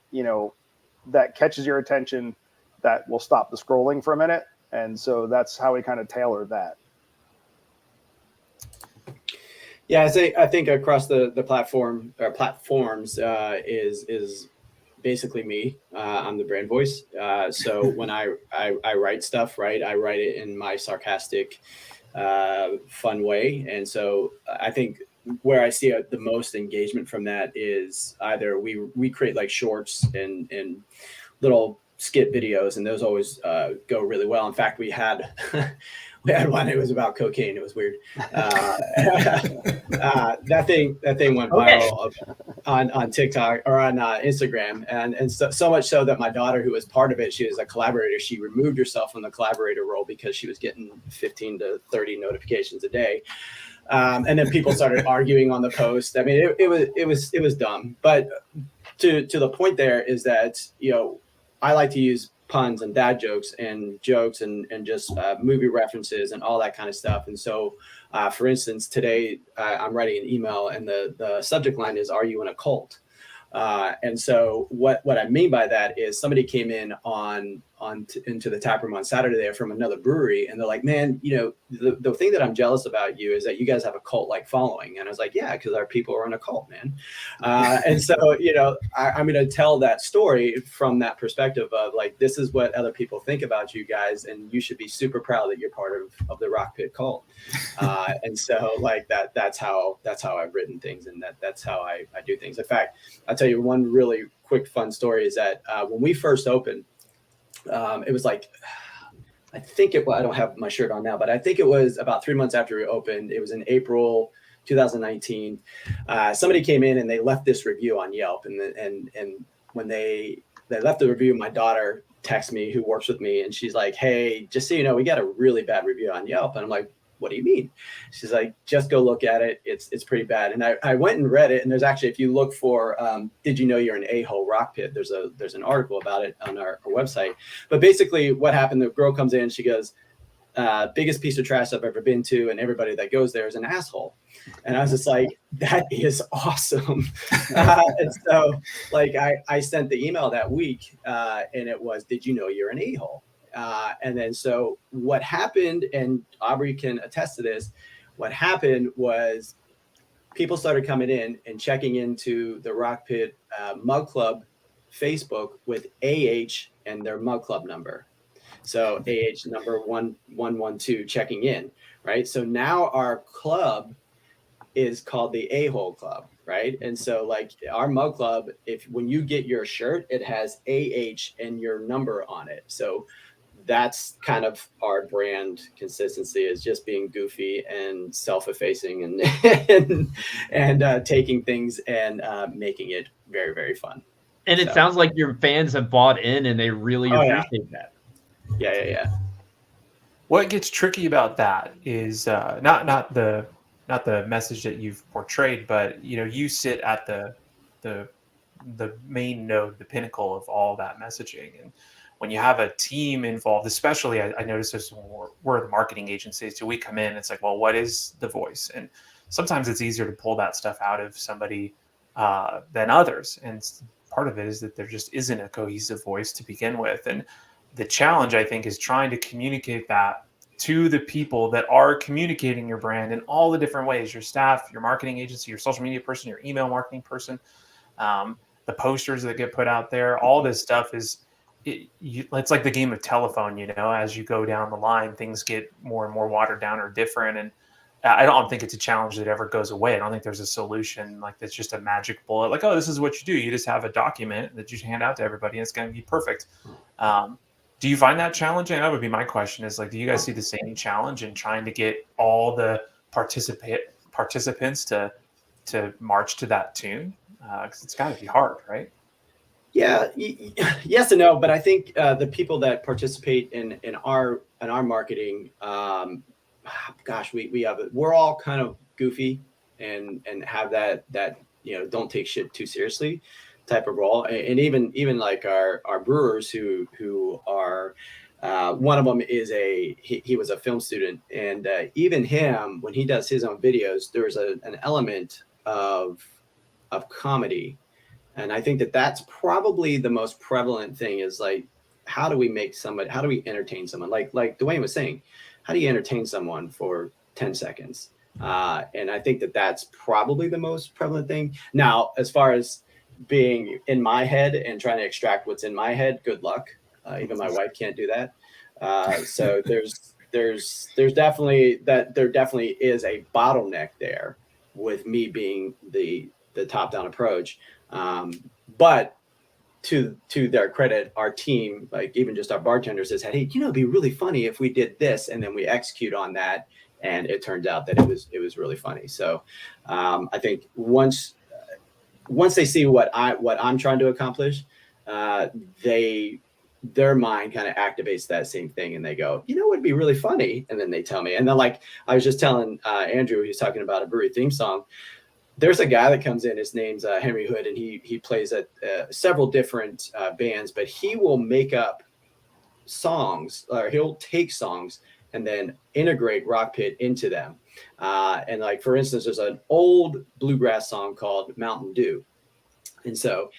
that catches your attention that will stop the scrolling for a minute. And so that's how we kind of tailor that.
Yeah, I think across the platform or platforms is basically me. I'm the brand voice. So when I write stuff, right, I write it in my sarcastic, fun way. And so I think where I see the most engagement from that is either we create like shorts and little skit videos, and those always go really well. In fact, we had one. It was about cocaine. It was weird. That thing went viral on TikTok or on Instagram, and so much so that my daughter, who was part of it, she was a collaborator. She removed herself from the collaborator role because she was getting 15 to 30 notifications a day. And then people started arguing on the post. I mean, it was dumb. But to the point there is that, I like to use puns and dad jokes and just movie references and all that kind of stuff. And so, for instance, today I'm writing an email and the subject line is, "Are you in a cult?" And so what I mean by that is somebody came in into the tap room on Saturday there from another brewery, and they're like, "Man, the thing that I'm jealous about you is that you guys have a cult-like following." And I was like, "Yeah, because our people are in a cult, man." And so, I'm going to tell that story from that perspective of like, this is what other people think about you guys, and you should be super proud that you're part of the RockPit cult. And so like that's how I've written things, and that's how I do things. In fact, I'll tell you one really quick fun story is that when we first opened, it was like, I don't have my shirt on now, but I think it was about 3 months after we opened. It was in April 2019. Somebody came in and they left this review on Yelp, and when they left the review, my daughter texted me, who works with me, and she's like, "Hey, just so you know, we got a really bad review on Yelp." And I'm like, "What do you mean?" She's like, "Just go look at it. It's pretty bad." And I went and read it. And there's actually, if you look for, "Did you know you're an a-hole RockPit?" There's an article about it on our website. But basically what happened, the girl comes in, she goes, "Biggest piece of trash I've ever been to. And everybody that goes there is an asshole." And I was just like, that is awesome. And so like, I sent the email that week and it was, "Did you know you're an a-hole?" And then so what happened, and Aubrey can attest to this, what happened was people started coming in and checking into the RockPit Mug Club Facebook with AH and their Mug Club number. So AH number 1112 checking in, right? So now our club is called the A-Hole Club, right? And so like our Mug Club, when you get your shirt, it has AH and your number on it. So that's kind of our brand consistency, is just being goofy and self-effacing and taking things and making it very, very fun.
And it sounds like your fans have bought in and they really appreciate that.
Yeah.
What gets tricky about that is not the message that you've portrayed, but you sit at the main node, the pinnacle of all that messaging. And when you have a team involved, especially I noticed this when we're the marketing agency, so we come in, it's like, well, what is the voice? And sometimes it's easier to pull that stuff out of somebody than others. And part of it is that there just isn't a cohesive voice to begin with. And the challenge, I think, is trying to communicate that to the people that are communicating your brand in all the different ways: your staff, your marketing agency, your social media person, your email marketing person, the posters that get put out there. All this stuff it's like the game of telephone, as you go down the line, things get more and more watered down or different. And I don't think it's a challenge that ever goes away. I don't think there's a solution like that's just a magic bullet. Like, oh, this is what you do. You just have a document that you hand out to everybody and it's going to be perfect. Do you find that challenging? That would be my question, is like, do you guys see the same challenge in trying to get all the participants to march to that tune? Because it's got to be hard, right?
Yeah, yes and no, but I think the people that participate in our marketing, we're all kind of goofy and have that don't take shit too seriously type of role. And even like our brewers who are one of them is he was a film student, and even him, when he does his own videos, there's an element of comedy. And I think that's probably the most prevalent thing, is like, how do we entertain someone? Like Duane was saying, how do you entertain someone for 10 seconds? And I think that's probably the most prevalent thing. Now, as far as being in my head and trying to extract what's in my head, good luck. Even my wife can't do that. So there's definitely there definitely is a bottleneck there with me being the top-down approach. But to their credit, our team, like even just our bartender, says, hey, it'd be really funny if we did this, and then we execute on that, and it turned out that it was really funny. So I think once they see what I'm trying to accomplish, their mind kind of activates that same thing, and they go, it would be really funny, and then they tell me. And then, like I was just telling Andrew, he was talking about a brewery theme song. There's a guy that comes in, his name's Henry Hood, and he plays at several different bands, but he will make up songs, or he'll take songs and then integrate RockPit into them. And like, for instance, there's an old bluegrass song called Mountain Dew. And so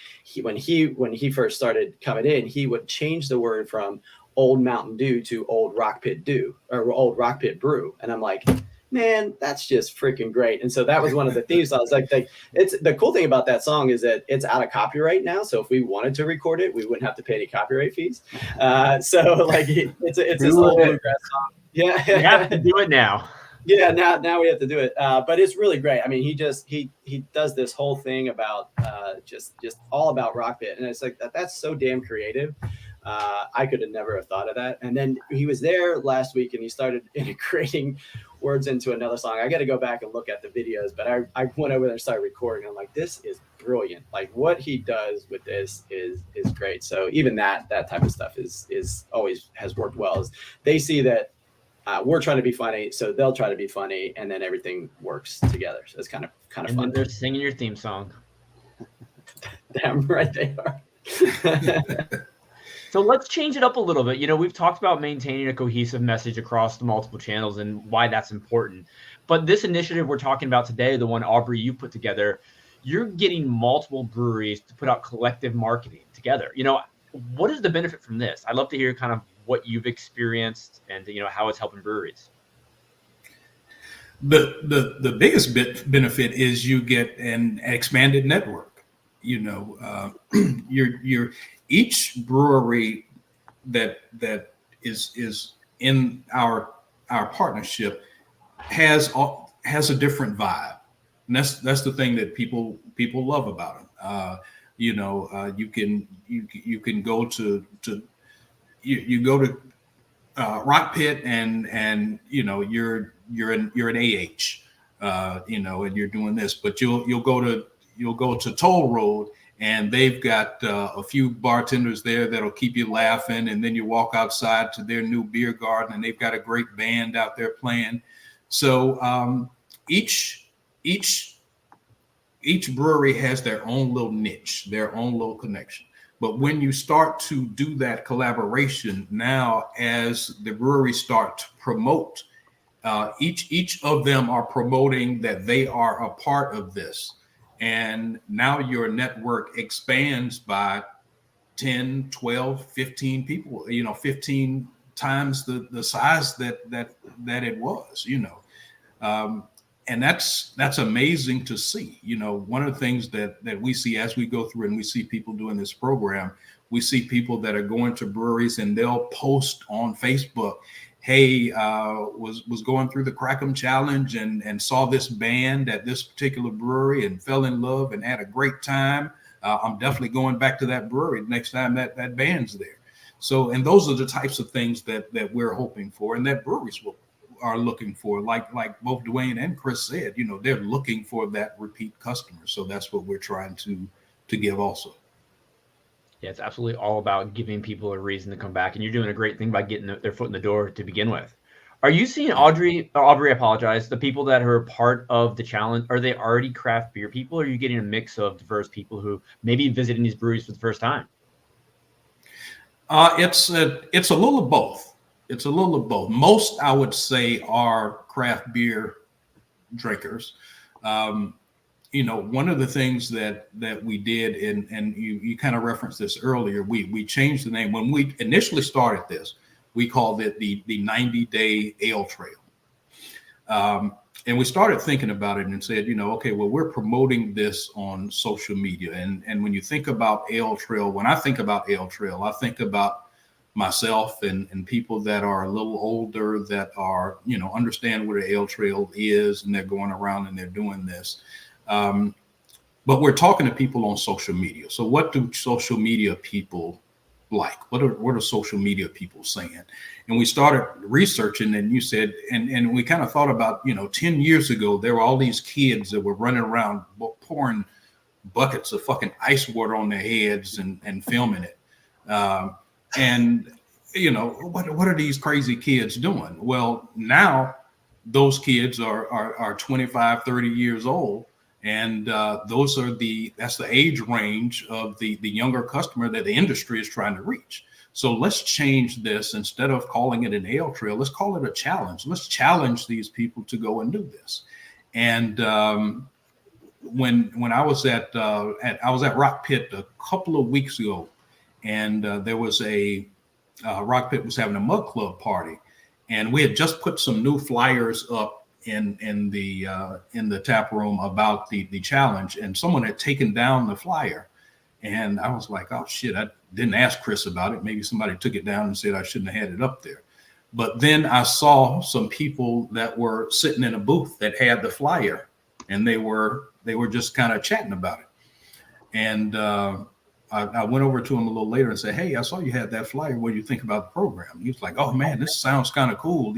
when he first started coming in, he would change the word from old Mountain Dew to old RockPit Dew, or old RockPit Brew. And I'm like, man, that's just freaking great. And so that was one of the themes. I was like, it's the cool thing about that song is that it's out of copyright now. So if we wanted to record it, we wouldn't have to pay any copyright fees. So like it's this old bluegrass song. Yeah,
you have to do it now.
Yeah, now we have to do it. But it's really great. I mean, he does this whole thing about just all about RockPit, and it's like that's so damn creative. I could have never have thought of that. And then he was there last week, and he started integrating words into another song. I got to go back and look at the videos, but I went over there and started recording. I'm like, this is brilliant. Like, what he does with this is great. So even that type of stuff is always has worked well. As they see that we're trying to be funny, so they'll try to be funny, and then everything works together. So it's kind of fun.
And then they're singing your theme song.
Damn right they are.
So let's change it up a little bit. We've talked about maintaining a cohesive message across the multiple channels and why that's important. But this initiative we're talking about today, the one, Aubrey, you put together, you're getting multiple breweries to put out collective marketing together. What is the benefit from this? I'd love to hear kind of what you've experienced and, how it's helping breweries.
The biggest benefit is you get an expanded network. You're each brewery that is in our partnership has a different vibe, and that's the thing that people love about it. You can go to RockPit and you're an AH, and you're doing this, but you'll go to Toll Road, and they've got a few bartenders there that'll keep you laughing. And then you walk outside to their new beer garden, and they've got a great band out there playing. So each brewery has their own little niche, their own little connection. But when you start to do that collaboration, now as the breweries start to promote, each of them are promoting that they are a part of this. And now your network expands by 10, 12, 15 people, 15 times the size that it was, and that's amazing to see. One of the things that we see as we go through and we see people doing this program, we see people that are going to breweries and they'll post on Facebook, hey, was going through the Crackem challenge and saw this band at this particular brewery and fell in love and had a great time. I'm definitely going back to that brewery next time that band's there. So, and those are the types of things that we're hoping for, and that breweries are looking for. Like both Duane and Chris said, they're looking for that repeat customer. So that's what we're trying to give also.
Yeah, it's absolutely all about giving people a reason to come back. And you're doing a great thing by getting their foot in the door to begin with. Are you seeing Aubrey, I apologize, the people that are part of the challenge, are they already craft beer people, or are you getting a mix of diverse people who maybe visiting these breweries for the first time?
It's a little of both. It's a little of both. Most, I would say, are craft beer drinkers. One of the things that we did, and you kind of referenced this earlier, we changed the name. When we initially started this, we called it the 90-day ale trail. And we started thinking about it and said, okay, well, we're promoting this on social media. And when you think about ale trail, when I think about ale trail, I think about myself and people that are a little older that are, understand what an ale trail is, and they're going around and they're doing this. But we're talking to people on social media. So what do social media people like? What are social media people saying? And we started researching, and you said, and we kind of thought about, 10 years ago, there were all these kids that were running around pouring buckets of fucking ice water on their heads and filming it. And what are these crazy kids doing? Well, now those kids are 25, 30 years old. And that's the age range of the younger customer that the industry is trying to reach. So let's change this. Instead of calling it an ale trail, let's call it a challenge. Let's challenge these people to go and do this. And when I was at RockPit a couple of weeks ago, and there was RockPit was having a mug club party, and we had just put some new flyers up in the tap room about the challenge, and someone had taken down the flyer, and I was like, oh shit, I didn't ask Chris about it. Maybe somebody took it down and said I shouldn't have had it up there. But then I saw some people that were sitting in a booth that had the flyer, and they were just kind of chatting about it. And I went over to him a little later and said, hey, I saw you had that flyer. What do you think about the program? He was like, oh man, this sounds kind of cool.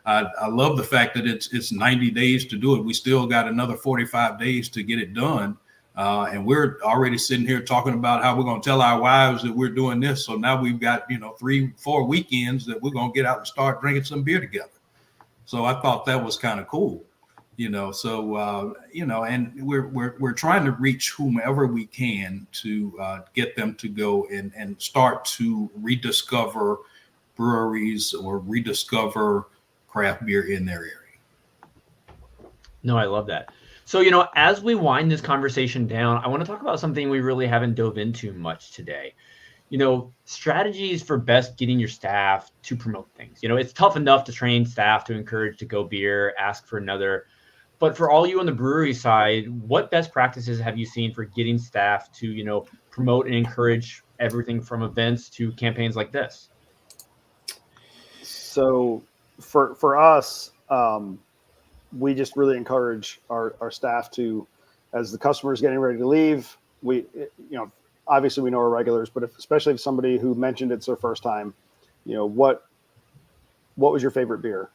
I love the fact that it's 90 days to do it. We still got another 45 days to get it done. And we're already sitting here talking about how we're going to tell our wives that we're doing this. So now we've got, 3-4 weekends that we're going to get out and start drinking some beer together. So I thought that was kind of cool, and we're trying to reach whomever we can to get them to go and start to rediscover breweries or rediscover craft beer in their area.
No, I love that. So, as we wind this conversation down, I want to talk about something we really haven't dove into much today. Strategies for best getting your staff to promote things. It's tough enough to train staff to encourage to go beer, ask for another. But for all you on the brewery side, what best practices have you seen for getting staff to, promote and encourage everything from events to campaigns like this?
So for us, we just really encourage our staff to, as the customer is getting ready to leave, obviously we know our regulars, but especially if somebody who mentioned it's their first time, what was your favorite beer?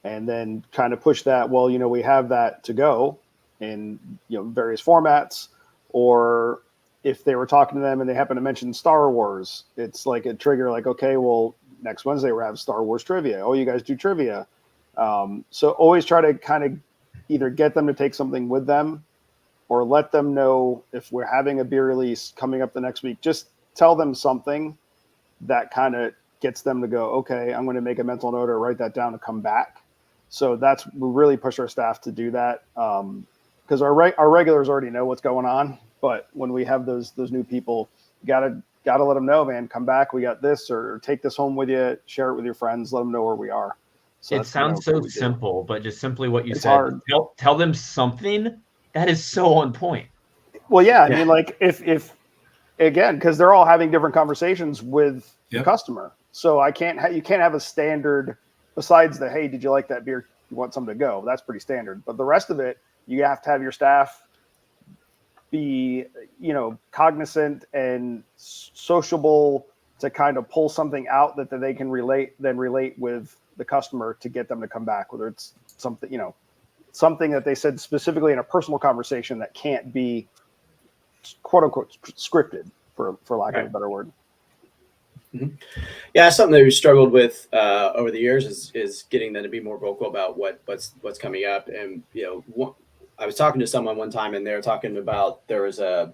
And then kind of push that. Well, we have that to go in, various formats, or if they were talking to them and they happen to mention Star Wars, it's like a trigger, like, okay, well, next Wednesday we're having Star Wars trivia. Oh, you guys do trivia. So always try to kind of either get them to take something with them, or let them know if we're having a beer release coming up the next week. Just tell them something that kind of gets them to go, okay, I'm going to make a mental note or write that down to come back. So we really push our staff to do that, because our regulars already know what's going on. But when we have those new people, you gotta let them know, man, come back. We got this, or take this home with you, share it with your friends, let them know where we are. So
it sounds so simple, but just simply what you said.
Hard.
Tell them something that is so on point.
Well, yeah. I mean, like if again, because they're all having different conversations with the customer, so you can't have a standard. Besides the, hey, did you like that beer? You want something to go? That's pretty standard. But the rest of it, you have to have your staff be, cognizant and sociable to kind of pull something out that they can relate with the customer to get them to come back. Whether it's something, something that they said specifically in a personal conversation that can't be quote unquote scripted, for lack of a better word.
Yeah, something that we struggled with over the years is getting them to be more vocal about what's coming up. And I was talking to someone one time, and they were talking about there was a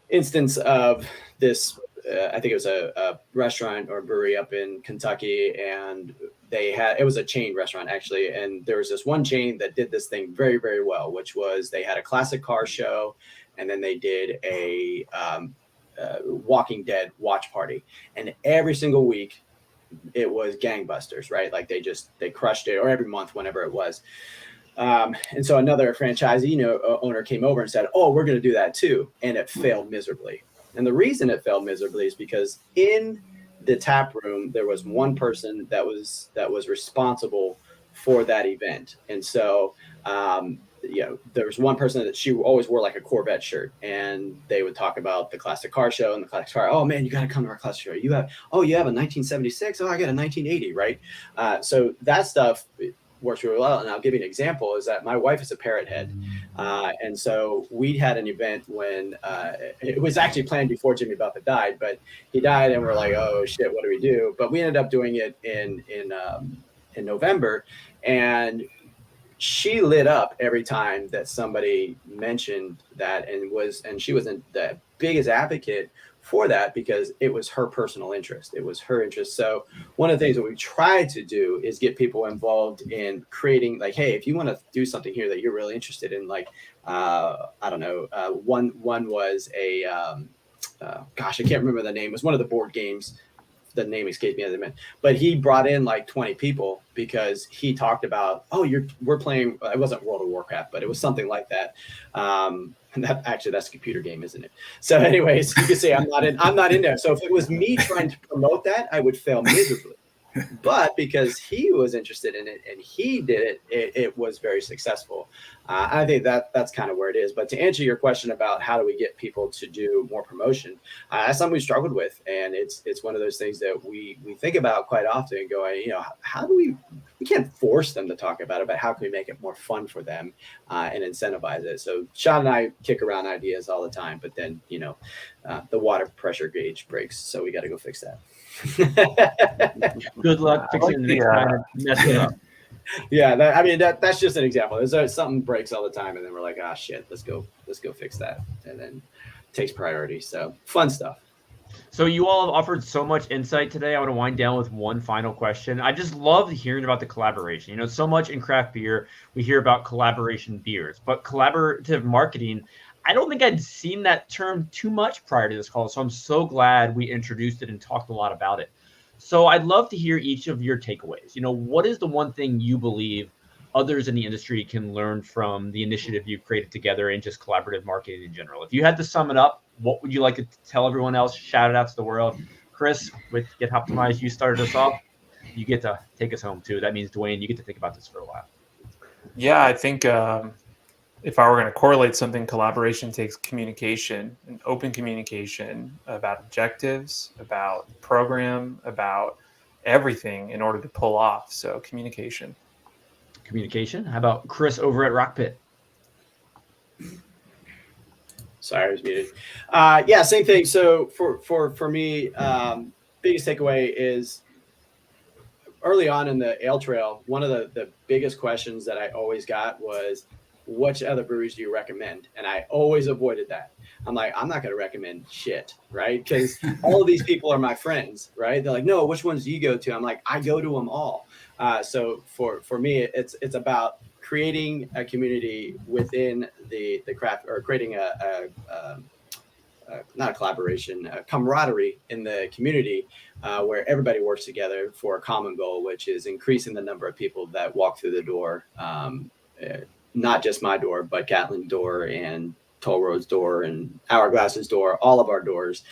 instance of this. I think it was a restaurant or brewery up in Kentucky, and it was a chain restaurant actually, and there was this one chain that did this thing very, very well, which was they had a classic car show, and then they did a Walking Dead watch party, and every single week it was gangbusters, right? Like they crushed it, or every month, whenever it was. And so another franchisee, owner came over and said, "Oh, we're going to do that too," and it failed miserably. And the reason it failed miserably is because in the tap room there was one person that was responsible for that event, and so there was one person that she always wore like a Corvette shirt, and they would talk about the classic car show and the classic car. "Oh man, you got to come to our classic show. You have a 1976. Oh, I got a 1980, right?" So that stuff works really well. And I'll give you an example is that my wife is a parrot head. And so we had an event when it was actually planned before Jimmy Buffett died, but he died and we're like, oh shit, what do we do? But we ended up doing it in November, and she lit up every time that somebody mentioned that, and she was the biggest advocate for that because it was her personal interest. It was her interest. So one of the things that we try to do is get people involved in creating, like, hey, if you want to do something here that you're really interested in, like, I don't know, one was a, gosh, I can't remember the name. It was one of the board games. The name escaped me at the minute, but he brought in like 20 people because he talked about, we're playing, it wasn't World of Warcraft, but it was something like that. And that's a computer game, isn't it? So anyways, you can say I'm not in there. So if it was me trying to promote that, I would fail miserably. But because he was interested in it and he did it, it was very successful. I think that's kind of where it is. But to answer your question about how do we get people to do more promotion, that's something we struggled with, and it's one of those things that we think about quite often, going, how do we can't force them to talk about it, but how can we make it more fun for them and incentivize it? So Sean and I kick around ideas all the time, but then the water pressure gauge breaks, so we got to go fix that.
Good luck fixing the next time and mess it up.
Yeah, that's just an example. There's something breaks all the time, and then we're like, shit, let's go fix that, and then it takes priority. So fun stuff.
So you all have offered so much insight today. I want to wind down with one final question. I just love hearing about the collaboration. So much in craft beer, we hear about collaboration beers, but collaborative marketing, I don't think I'd seen that term too much prior to this call. So I'm so glad we introduced it and talked a lot about it. So I'd love to hear each of your takeaways. What is the one thing you believe others in the industry can learn from the initiative you've created together and just collaborative marketing in general? If you had to sum it up, what would you like to tell everyone else? Shout it out to the world. Chris, with Get Hoptimized, you started us off. You get to take us home too. That means, Duane, you get to think about this for a while.
Yeah, I think if I were going to correlate something, collaboration takes communication, and open communication about objectives, about program, about everything in order to pull off. So communication.
How about Chris over at RockPit?
Sorry, I was muted. Yeah, same thing. So for me, biggest takeaway is early on in the ale trail, one of the biggest questions that I always got was, which other breweries do you recommend? And I always avoided that. I'm like, I'm not going to recommend shit, right? Because all of these people are my friends, right? They're like, no, which ones do you go to? I'm like, I go to them all. So for me, it's about creating a community within the craft, or creating not a collaboration, a camaraderie in the community where everybody works together for a common goal, which is increasing the number of people that walk through the door. Not just my door, but Gatlin's door and Toll Road's door and Hourglass's door, all of our doors,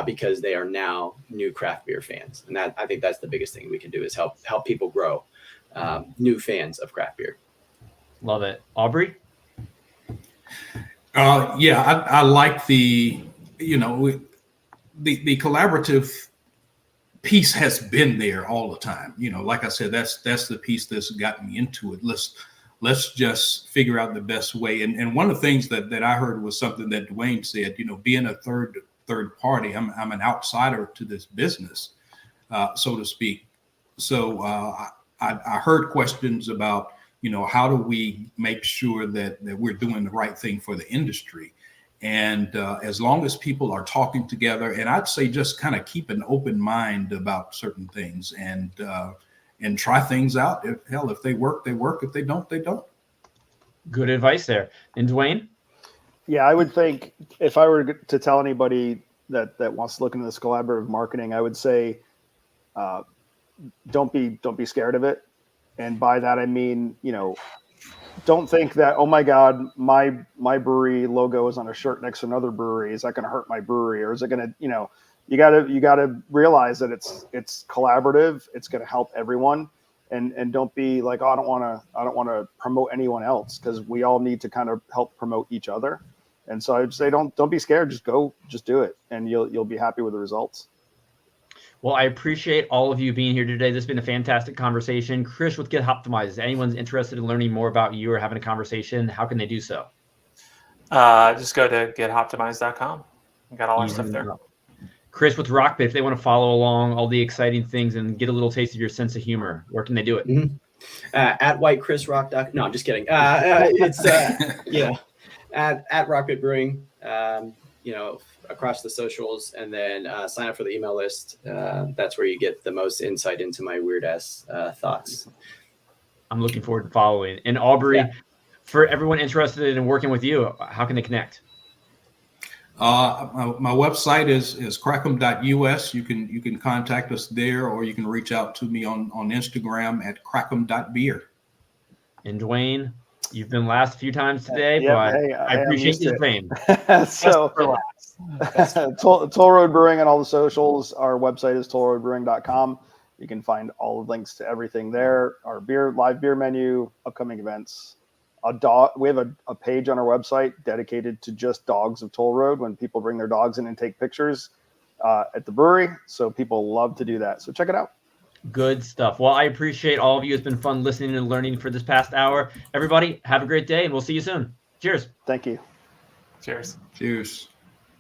because they are now new craft beer fans. And I think that's the biggest thing we can do is help people grow new fans of craft beer.
Love it. Aubrey?
I like the collaborative piece has been there all the time. Like I said, that's the piece that's gotten me into it. Let's just figure out the best way. And one of the things that I heard was something that Duane said, being a third third party. I'm an outsider to this business, so to speak. So I heard questions about, how do we make sure that we're doing the right thing for the industry? And as long as people are talking together, and I'd say just kind of keep an open mind about certain things and try things out. If they work, they work. If they don't, they don't.
Good advice there. And Duane?
Yeah, I would think if I were to tell anybody that wants to look into this collaborative marketing, I would say don't be scared of it. And by that I mean, don't think that, oh my God, my brewery logo is on a shirt next to another brewery. Is that going to hurt my brewery, or is it going to, you gotta realize that it's collaborative. It's going to help everyone, and don't be like, oh, I don't want to promote anyone else, because we all need to kind of help promote each other. And so I'd say don't be scared. Just do it, and you'll be happy with the results.
Well, I appreciate all of you being here today. This has been a fantastic conversation. Chris with Get Hoptimized. If anyone's interested in learning more about you or having a conversation, how can they do so?
Just go to gethoptimized.com. We got all our stuff there.
Chris with RockPit, if they want to follow along all the exciting things and get a little taste of your sense of humor, where can they do it?
Mm-hmm. At whitechrisrock. No, I'm just kidding. It's at RockPit Brewing. Across the socials, and then sign up for the email list. That's where you get the most insight into my weird ass thoughts.
I'm looking forward to following. And Aubrey, for everyone interested in working with you, how can they connect?
My website is crackem.us. You can contact us there, or you can reach out to me on Instagram at crackem.beer.
And Duane, you've been last a few times today,
Yeah,
but
hey,
I appreciate your fame.
So Toll Road Brewing on all the socials. Our website is tollroadbrewing.com. You can find all the links to everything there. Our live beer menu, upcoming events. We have a page on our website dedicated to just dogs of Toll Road, when people bring their dogs in and take pictures at the brewery. So people love to do that. So check it out.
Good stuff. Well, I appreciate all of you. It's been fun listening and learning for this past hour. Everybody, have a great day, and we'll see you soon. Cheers.
Thank you.
Cheers.
Cheers.